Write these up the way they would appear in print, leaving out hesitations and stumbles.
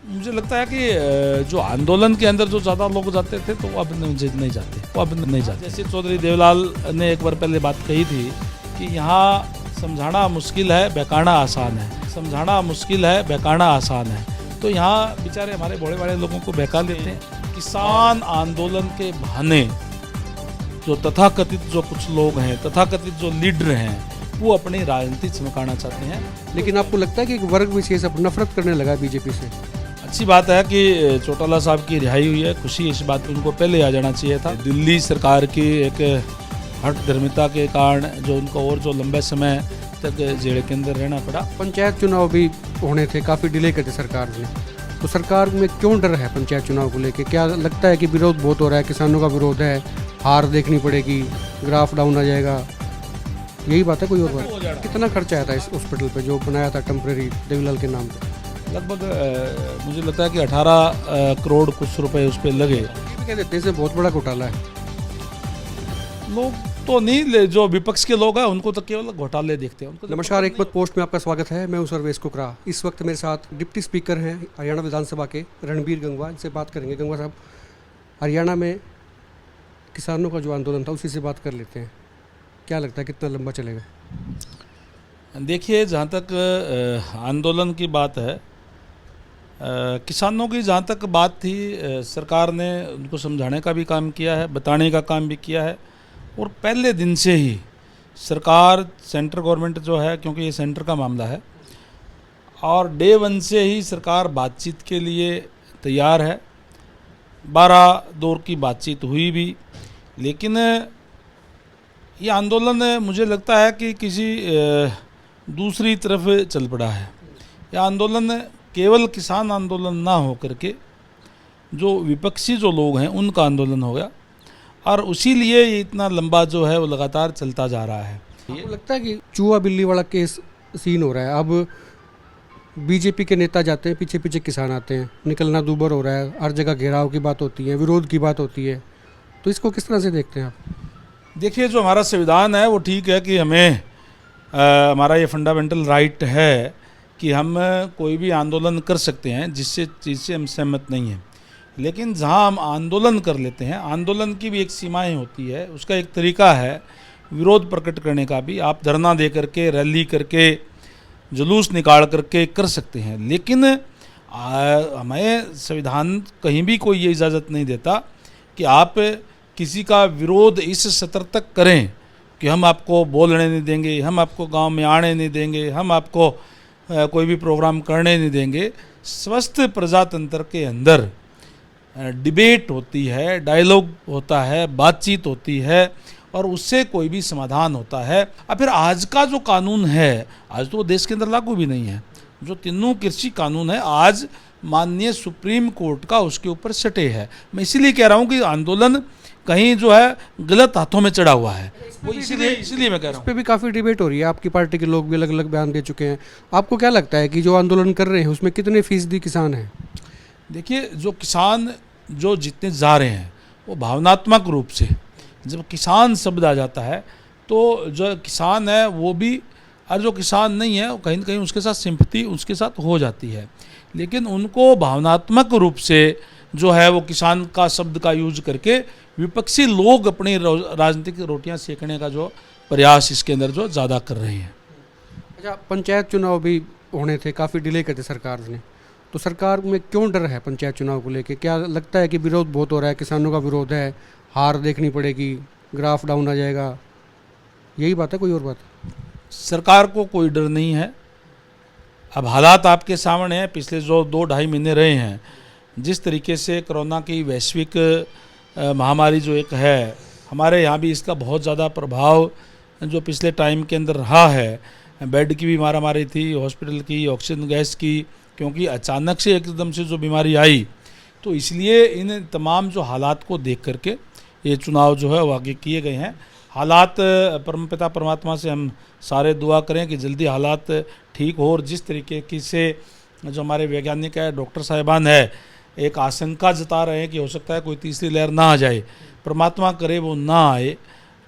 मुझे लगता है कि जो आंदोलन के अंदर जो ज़्यादा लोग जाते थे तो वो अब नहीं जाते, वो अब नहीं जाते। जैसे चौधरी देवलाल ने एक बार पहले बात कही थी कि यहाँ समझाना मुश्किल है, बहकाना आसान है। समझाना मुश्किल है, बहकाना आसान है। तो यहाँ बेचारे हमारे बड़े बड़े लोगों को बहका लेते हैं। किसान आंदोलन के बहाने जो तथाकथित जो कुछ लोग हैं, तथाकथित जो लीडर हैं, वो अपनी राजनीति चमकाना चाहते हैं। लेकिन आपको लगता है कि एक वर्ग विशेष अब नफरत करने लगा है बीजेपी से? अच्छी बात है कि चौटाला साहब की रिहाई हुई है, खुशी इस बात पे उनको पहले आ जाना चाहिए था। दिल्ली सरकार की एक हठधर्मिता के कारण जो उनको और जो लंबे समय तक जेल के अंदर रहना पड़ा। पंचायत चुनाव भी होने थे, काफ़ी डिले करते सरकार ने, तो सरकार में क्यों डर है पंचायत चुनाव को लेके? क्या लगता है कि विरोध बहुत हो रहा है, किसानों का विरोध है, हार देखनी पड़ेगी, ग्राफ डाउन आ जाएगा, यही बात है? कोई और बात? कितना खर्चा आया था इस हॉस्पिटल पे जो बनाया था टेम्प्रेरी देवीलाल के नाम पे? लगभग मुझे लगता है कि 18 करोड़ कुछ रुपए उस पर लगे। ये भी कह देते हैं इसमें बहुत बड़ा घोटाला है। लोग तो नहीं, जो विपक्ष के लोग हैं उनको तो केवल घोटाले देखते हैं। उनको नमस्कार, एक बात पोस्ट में आपका स्वागत है। मैं हूं सर्वेश कुकरा। इस वक्त मेरे साथ डिप्टी स्पीकर हैं हरियाणा विधानसभा के रणबीर गंगवा। इनसे बात करेंगे। गंगवा साहब, हरियाणा में किसानों का जो आंदोलन था उसी से बात कर लेते हैं। क्या लगता है कितना लंबा चलेगा? देखिए, जहाँ तक आंदोलन की बात है, किसानों की जहाँ तक बात थी, सरकार ने उनको समझाने का भी काम किया है, बताने का काम भी किया है। और पहले दिन से ही सरकार, सेंट्रल गवर्नमेंट जो है, क्योंकि ये सेंटर का मामला है, और डे वन से ही सरकार बातचीत के लिए तैयार है। 12 दौर की बातचीत हुई भी, लेकिन ये आंदोलन मुझे लगता है कि किसी दूसरी तरफ चल पड़ा है। यह आंदोलन केवल किसान आंदोलन ना हो करके जो विपक्षी जो लोग हैं उनका आंदोलन हो गया, और उसी लिए ये इतना लंबा जो है वो लगातार चलता जा रहा है। आपको लगता है कि चूहा बिल्ली वाला केस सीन हो रहा है? अब बीजेपी के नेता जाते हैं, पीछे पीछे किसान आते हैं, निकलना दूभर हो रहा है, हर जगह घेराव की बात होती है, विरोध की बात होती है, तो इसको किस तरह से देखते हैं आप? देखिए, जो हमारा संविधान है वो ठीक है कि हमें हमारा ये फंडामेंटल राइट है कि हम कोई भी आंदोलन कर सकते हैं जिससे चीज़ से हम सहमत नहीं हैं। लेकिन जहां हम आंदोलन कर लेते हैं, आंदोलन की भी एक सीमाएं होती है, उसका एक तरीका है विरोध प्रकट करने का भी। आप धरना दे करके, रैली करके, जुलूस निकाल करके कर सकते हैं, लेकिन हमें संविधान कहीं भी कोई ये इजाज़त नहीं देता कि आप किसी का विरोध इस स्तर तक करें कि हम आपको बोलने नहीं देंगे, हम आपको गांव में आने नहीं देंगे, हम आपको कोई भी प्रोग्राम करने नहीं देंगे। स्वस्थ प्रजातंत्र के अंदर डिबेट होती है, डायलॉग होता है, बातचीत होती है, और उससे कोई भी समाधान होता है। अब फिर आज का जो कानून है, आज तो वो देश के अंदर लागू भी नहीं है, जो तीनों कृषि कानून है, आज माननीय सुप्रीम कोर्ट का उसके ऊपर स्टे है। मैं इसीलिए कह रहा हूँ कि आंदोलन कहीं जो है गलत हाथों में चढ़ा हुआ है, वो इसीलिए मैं कह रहा हूँ। इस पर भी काफ़ी डिबेट हो रही है। आपकी पार्टी के लोग भी अलग अलग बयान दे चुके हैं। आपको क्या लगता है कि जो आंदोलन कर रहे हैं उसमें कितने फीसदी किसान हैं? देखिए, जो किसान जो जितने जा रहे हैं वो भावनात्मक रूप से, जब किसान शब्द आ जाता है तो जो किसान है वो भी, और जो किसान नहीं है वो कहीं न कहीं उसके साथ सिंपैथी उसके साथ हो जाती है, लेकिन उनको भावनात्मक रूप से जो है वो किसान का शब्द का यूज करके विपक्षी लोग अपनी राजनीतिक रोटियां सेकने का जो प्रयास इसके अंदर जो ज़्यादा कर रहे हैं। अच्छा, पंचायत चुनाव भी होने थे, काफ़ी डिले करते सरकार ने, तो सरकार में क्यों डर है पंचायत चुनाव को लेके? क्या लगता है कि विरोध बहुत हो रहा है, किसानों का विरोध है, हार देखनी पड़ेगी, ग्राफ डाउन आ जाएगा, यही बात है? कोई और बात? सरकार को कोई डर नहीं है। अब हालात आपके सामने हैं, पिछले जो 2-2.5 महीने रहे हैं, जिस तरीके से कोरोना की वैश्विक महामारी जो एक है, हमारे यहाँ भी इसका बहुत ज़्यादा प्रभाव जो पिछले टाइम के अंदर रहा है। बेड की भी मारामारी थी, हॉस्पिटल की, ऑक्सीजन गैस की, क्योंकि अचानक से एकदम से जो बीमारी आई, तो इसलिए इन तमाम जो हालात को देख करके ये चुनाव जो है वो आगे किए गए हैं। हालात, परमपिता परमात्मा से हम सारे दुआ करें कि जल्दी हालात ठीक हो, और जिस तरीके की से जो हमारे वैज्ञानिक है, डॉक्टर साहिबान है, एक आशंका जता रहे हैं कि हो सकता है कोई तीसरी लहर ना आ जाए, परमात्मा करे वो ना आए,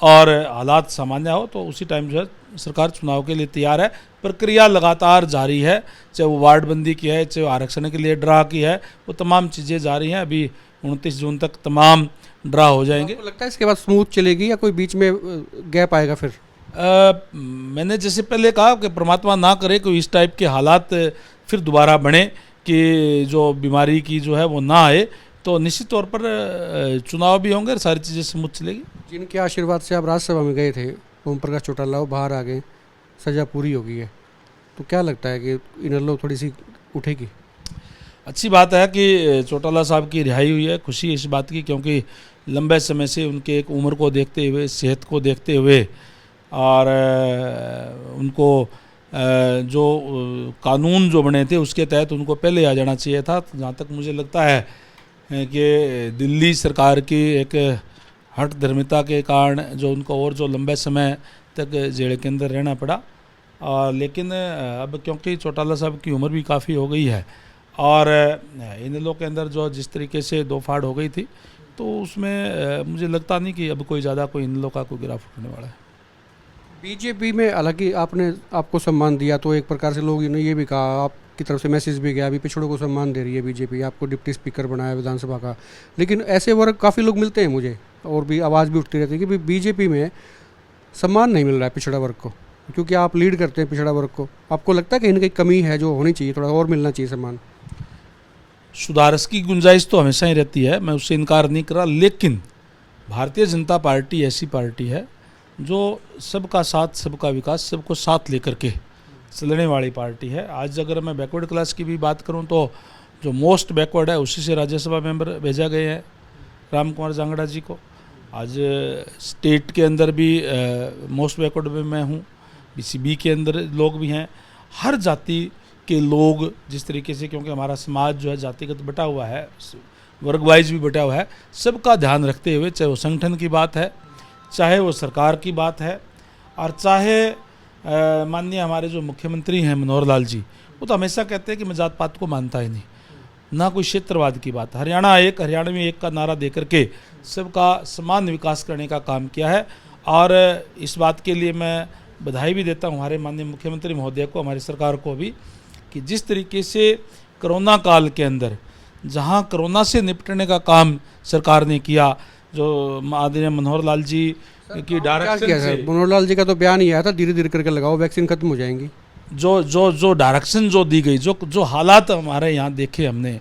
और हालात सामान्य हो तो उसी टाइम जो है सरकार चुनाव के लिए तैयार है। प्रक्रिया लगातार जारी है, चाहे वो वार्डबंदी की है, चाहे वो आरक्षण के लिए ड्रा की है, वो तमाम चीज़ें जारी हैं। अभी 29 जून तक तमाम ड्रा हो जाएंगे। आपको लगता है इसके बाद स्मूथ चलेगी या कोई बीच में गैप आएगा फिर? मैंने जैसे पहले कहा कि परमात्मा ना करे कोई इस टाइप के हालात फिर दोबारा बने कि जो बीमारी की जो है वो ना आए, तो निश्चित तौर पर चुनाव भी होंगे और सारी चीज़ें स्मूथ चलेगी। जिनके आशीर्वाद से आप राज्यसभा में गए थे, ओम प्रकाश चौटाला, वो बाहर आ गए, सज़ा पूरी हो गई है, तो क्या लगता है कि इनर थोड़ी सी उठेगी? अच्छी बात है कि चौटाला साहब की रिहाई हुई है। खुशी है इस बात की, क्योंकि लंबे समय से उनके एक उम्र को देखते हुए, सेहत को देखते हुए और उनको जो कानून जो बने थे उसके तहत उनको पहले आ जाना चाहिए था। जहाँ तक मुझे लगता है कि दिल्ली सरकार की एक हठ धर्मिता के कारण जो उनको और जो लंबे समय तक जेल के अंदर रहना पड़ा। लेकिन अब क्योंकि चौटाला साहब की उम्र भी काफ़ी हो गई है और इन लोगों के अंदर जो जिस तरीके से दो फाड़ हो गई थी, तो उसमें मुझे लगता नहीं कि अब कोई ज़्यादा कोई इन लोगों का कोई गिराफ उठने वाला है। बीजेपी में हालांकि आपको सम्मान दिया, तो एक प्रकार से लोग ने ये भी कहा, आपकी तरफ से मैसेज भी गया, अभी पिछड़ों को सम्मान दे रही है बीजेपी, आपको डिप्टी स्पीकर बनाया विधानसभा का। लेकिन ऐसे वर्ग काफ़ी लोग मिलते हैं मुझे, और भी आवाज़ भी उठती रहती है कि बीजेपी में सम्मान नहीं मिल रहा है पिछड़ा वर्ग को, क्योंकि आप लीड करते हैं पिछड़ा वर्ग को। आपको लगता है कि इनकी कमी है जो होनी चाहिए, थोड़ा और मिलना चाहिए सम्मान? सुधार की गुंजाइश तो हमेशा ही रहती है, मैं उससे इनकार नहीं कर रहा। लेकिन भारतीय जनता पार्टी ऐसी पार्टी है जो सबका साथ, सबका विकास, सबको साथ लेकर के चलने वाली पार्टी है। आज अगर मैं बैकवर्ड क्लास की भी बात करूं तो जो मोस्ट बैकवर्ड है उसी से राज्यसभा मेंबर भेजा गए हैं, राम कुमार जांगड़ा जी को। आज स्टेट के अंदर भी मोस्ट बैकवर्ड में मैं हूँ, BCB के अंदर लोग भी हैं। हर जाति के लोग जिस तरीके से, क्योंकि हमारा समाज जो है जातिगत बटा हुआ है, वर्ग वाइज भी बटा हुआ है, सबका ध्यान रखते हुए, चाहे वो संगठन की बात है, चाहे वो सरकार की बात है, और चाहे माननीय हमारे जो मुख्यमंत्री हैं मनोहर लाल जी, वो तो हमेशा कहते हैं कि मैं जात पात को मानता ही नहीं, ना कोई क्षेत्रवाद की बात। हरियाणा में एक का नारा दे करके सबका समान विकास करने का काम किया है। और इस बात के लिए मैं बधाई भी देता हूँ हमारे माननीय मुख्यमंत्री महोदय को, हमारी सरकार को भी, कि जिस तरीके से कोरोना काल के अंदर जहाँ कोरोना से निपटने का काम सरकार ने किया, जो आदरणीय मनोहर लाल जी की डायरेक्शन से, मनोहर लाल जी का तो बयान ही आया था, धीरे धीरे करके लगाओ, वैक्सीन खत्म हो जाएंगी। जो डायरेक्शन जो दी गई, जो हालात हमारे यहाँ देखे हमने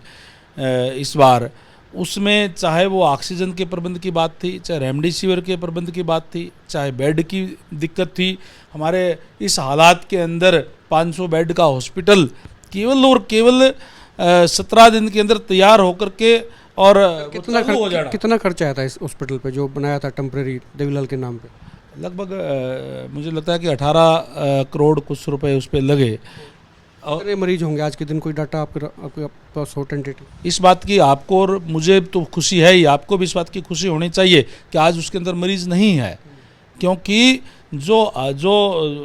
इस बार, उसमें चाहे वो ऑक्सीजन के प्रबंध की बात थी, चाहे रेमडेसिविर के प्रबंध की बात थी, चाहे बेड की दिक्कत थी, हमारे इस हालात के अंदर 500 बेड का हॉस्पिटल केवल और केवल 17 दिन के अंदर तैयार होकर के और कितना खर्चा आया था इस हॉस्पिटल पे जो बनाया था टेम्परेरी देवीलाल के नाम पे? लगभग मुझे लगता है कि 18 करोड़ कुछ रुपए उस पर लगे। कितने मरीज होंगे आज के दिन, कोई डाटा आपके पास हो टेंटेटिव? इस बात की आपको और मुझे तो खुशी है ही, आपको भी इस बात की खुशी होनी चाहिए कि आज उसके अंदर मरीज नहीं है, क्योंकि जो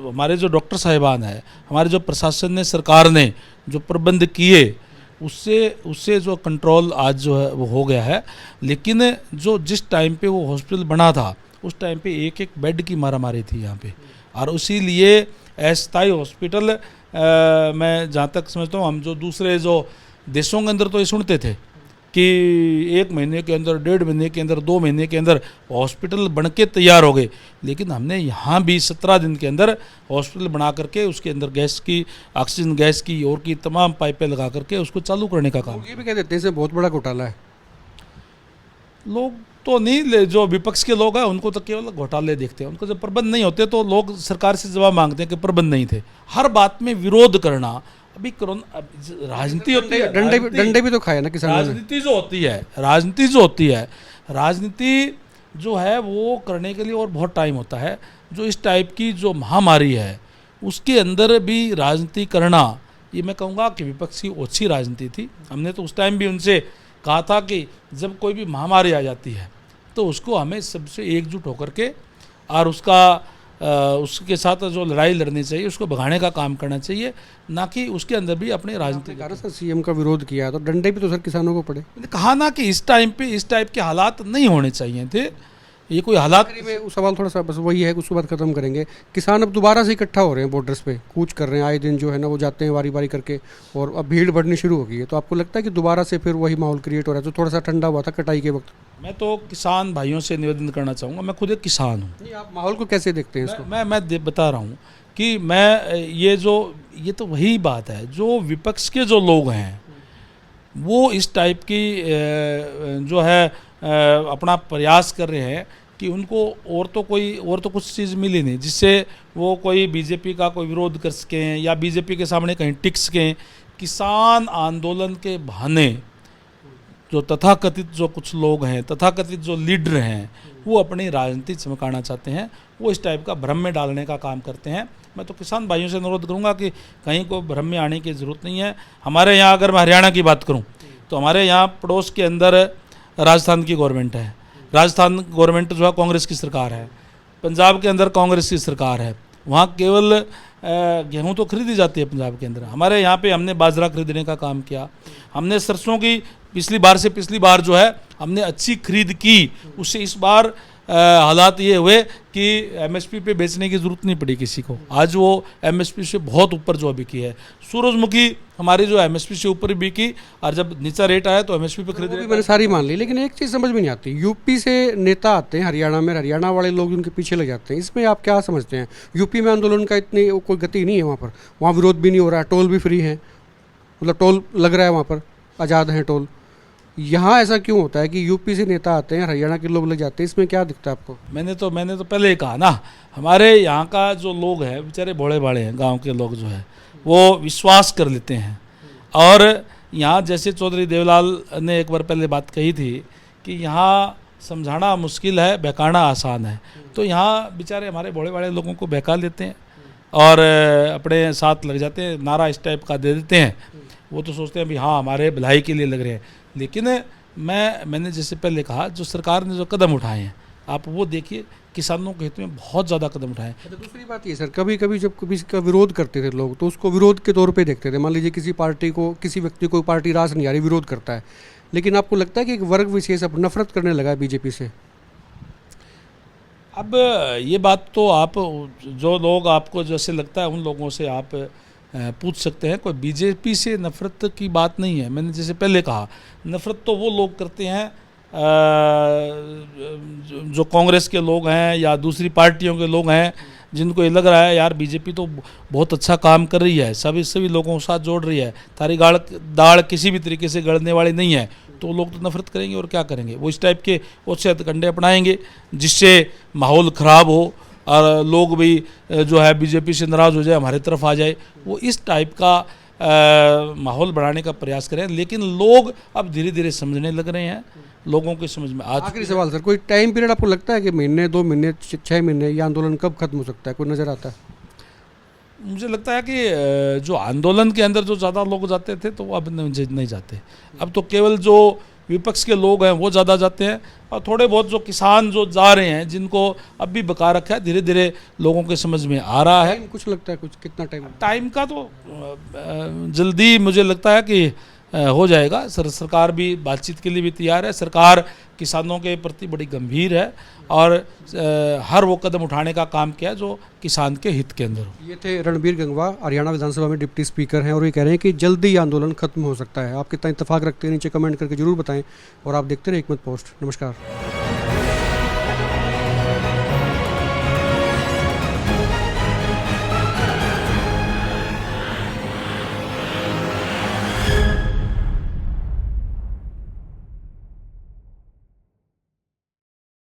हमारे जो डॉक्टर साहिबान हैं, हमारे जो प्रशासन ने, सरकार ने जो प्रबंध किए, उससे जो कंट्रोल आज जो है वो हो गया है। लेकिन जो जिस टाइम पे वो हॉस्पिटल बना था, उस टाइम पे एक एक बेड की मारामारी थी यहाँ पे, और इसीलिए अस्थायी हॉस्पिटल मैं जहाँ तक समझता हूँ, हम जो दूसरे जो देशों के अंदर तो ये सुनते थे कि 1 महीने के अंदर, 1.5 महीने के अंदर, 2 महीने के अंदर हॉस्पिटल बन के तैयार हो गए। लेकिन हमने यहाँ भी 17 दिन के अंदर हॉस्पिटल बना करके उसके अंदर गैस की, ऑक्सीजन गैस की और की तमाम पाइपें लगा करके उसको चालू करने का काम। ये भी कह देते हैं बहुत बड़ा घोटाला है। लोग तो नहीं, जो विपक्ष के लोग हैं उनको तो केवल घोटाले देखते हैं, उनको जब प्रबंध नहीं होते तो लोग सरकार से जवाब मांगते हैं कि प्रबंध नहीं थे। हर बात में विरोध करना, अभी कोरोना राजनीति होती है, डंडे भी तो खाए ना किसान। राजनीति जो होती है, राजनीति जो है वो करने के लिए और बहुत टाइम होता है। जो इस टाइप की जो महामारी है उसके अंदर भी राजनीति करना, ये मैं कहूँगा कि विपक्ष की ओछी राजनीति थी। हमने तो उस टाइम भी उनसे कहा था कि जब कोई भी महामारी आ जाती है तो उसको हमें सबसे एकजुट होकर के और उसके साथ जो लड़ाई लड़नी चाहिए, उसको भगाने का काम करना चाहिए, ना कि उसके अंदर भी अपने राजनीतिक। सीएम का विरोध किया तो डंडे भी तो सर किसानों को पड़े। कहा ना कि इस टाइम पे इस टाइप के हालात नहीं होने चाहिए थे। ये कोई हालात। आखिरी में वो सवाल थोड़ा सा बस वही है, उसके बाद खत्म करेंगे। किसान अब दोबारा से इकट्ठा हो रहे हैं बॉर्डर्स पे, कूच कर रहे हैं, आए दिन जो है ना वो जाते हैं बारी बारी करके, और अब भीड़ बढ़नी शुरू हो गई है। तो आपको लगता है कि दोबारा से फिर वही माहौल क्रिएट हो रहा है जो थोड़ा सा ठंडा हुआ था कटाई के वक्त? मैं तो किसान भाइयों से निवेदन करना चाहूँगा, मैं खुद एक किसान हूँ। नहीं, आप माहौल को कैसे देखते हैं इसको? मैं बता रहा हूँ कि मैं ये तो वही बात है, जो विपक्ष के जो लोग हैं वो इस टाइप की जो है अपना प्रयास कर रहे हैं कि उनको और तो कुछ चीज़ मिली नहीं जिससे वो कोई बीजेपी का कोई विरोध कर सकें या बीजेपी के सामने कहीं टिक सकें। किसान आंदोलन के बहाने जो तथाकथित जो कुछ लोग हैं, तथाकथित जो लीडर हैं, वो अपनी राजनीति चमकाना चाहते हैं, वो इस टाइप का भ्रम में डालने का काम करते हैं। मैं तो किसान भाइयों से अनुरोध करूंगा कि कहीं को भ्रम में आने की ज़रूरत नहीं है। हमारे यहाँ अगर मैं हरियाणा की बात करूं तो हमारे यहाँ पड़ोस के अंदर राजस्थान की गवर्नमेंट है, राजस्थान गवर्नमेंट जो है कांग्रेस की सरकार है, पंजाब के अंदर कांग्रेस की सरकार है, वहाँ केवल गेहूँ तो खरीदी जाती है पंजाब के अंदर। हमारे यहाँ पे हमने बाजरा खरीदने का काम किया, हमने सरसों की पिछली बार जो है हमने अच्छी खरीद की, उससे इस बार हालात ये हुए कि एमएसपी पे बेचने की ज़रूरत नहीं पड़ी किसी को। आज वो एमएसपी से बहुत ऊपर जो बिकी है। सूरजमुखी हमारी जो एमएसपी से ऊपर बिकी, और जब नीचा रेट आया तो एमएसपी पे खरीद। मैंने सारी मान ली, लेकिन एक चीज़ समझ में नहीं आती, यूपी से नेता आते हैं हरियाणा में, हरियाणा वाले लोग उनके पीछे लग जाते हैं। इसमें आप क्या समझते हैं? यूपी में आंदोलन का इतनी कोई गति नहीं है वहाँ पर, वहाँ विरोध भी नहीं हो रहा है, टोल भी फ्री है, मतलब टोल लग रहा है वहाँ पर, आज़ाद हैं टोल। यहाँ ऐसा क्यों होता है कि यूपी से नेता आते हैं, हरियाणा के लोग लग जाते हैं? इसमें क्या दिखता है आपको? मैंने तो पहले ही कहा ना, हमारे यहाँ का जो लोग हैं बेचारे भोले भाले हैं, गांव के लोग जो है वो विश्वास कर लेते हैं। और यहाँ जैसे चौधरी देवलाल ने एक बार पहले बात कही थी कि यहाँ समझाना मुश्किल है, बहकाना आसान है। तो यहाँ बेचारे हमारे भोले भाले लोगों को बहका लेते हैं और अपने साथ लग जाते हैं, नारा इस टाइप का दे देते हैं। वो तो सोचते हैं भी हाँ हमारे भलाई के लिए लग रहे हैं। लेकिन मैंने जैसे पहले कहा, जो सरकार ने जो कदम उठाए हैं आप वो देखिए, किसानों के हित में बहुत ज़्यादा कदम उठाए हैं। दूसरी बात ये सर, कभी कभी जब कभी इसका विरोध करते थे लोग तो उसको विरोध के तौर पे देखते थे। मान लीजिए किसी पार्टी को, किसी व्यक्ति को पार्टी रास नहीं आ रही, विरोध करता है, लेकिन आपको लगता है कि एक वर्ग विशेष अब नफरत करने लगा है बीजेपी से? अब ये बात तो आप जो लोग आपको जैसे लगता है उन लोगों से आप पूछ सकते हैं। कोई बीजेपी से नफ़रत की बात नहीं है। मैंने जैसे पहले कहा, नफ़रत तो वो लोग करते हैं जो कांग्रेस के लोग हैं या दूसरी पार्टियों के लोग हैं, जिनको ये लग रहा है यार बीजेपी तो बहुत अच्छा काम कर रही है, सभी लोगों के साथ जोड़ रही है, तारी दाढ़ किसी भी तरीके से गड़ने वाली नहीं है, तो लोग तो नफरत करेंगे और क्या करेंगे। वो इस टाइप के उससे हथकंडे अपनाएंगे जिससे माहौल ख़राब हो और लोग भी जो है बीजेपी से नाराज़ हो जाए, हमारे तरफ आ जाए। वो इस टाइप का माहौल बढ़ाने का प्रयास करें। लेकिन लोग अब धीरे धीरे समझने लग रहे हैं, लोगों की समझ में आज। आखिरी सवाल सर, कोई टाइम पीरियड आपको लगता है कि महीने, 2 महीने, 6 महीने, ये आंदोलन कब खत्म हो सकता है? कोई नज़र आता है? मुझे लगता है कि जो आंदोलन के अंदर जो ज़्यादा लोग जाते थे तो वो अब नहीं जाते। अब तो केवल जो विपक्ष के लोग हैं वो ज़्यादा जाते हैं, और थोड़े बहुत जो किसान जो जा रहे हैं जिनको अब भी बका रखा है, धीरे धीरे लोगों के समझ में आ रहा है। कुछ लगता है कुछ कितना टाइम का तो जल्दी मुझे लगता है कि हो जाएगा। सरकार भी बातचीत के लिए भी तैयार है। सरकार किसानों के प्रति बड़ी गंभीर है और हर वो कदम उठाने का काम किया जो किसान के हित के अंदर हो। ये थे रणबीर गंगवा, हरियाणा विधानसभा में डिप्टी स्पीकर हैं, और ये कह रहे हैं कि जल्दी ही आंदोलन खत्म हो सकता है। आप कितना इत्तेफाक रखते हैं नीचे कमेंट करके जरूर बताएं, और आप देखते रहे हिकमत पोस्ट। नमस्कार।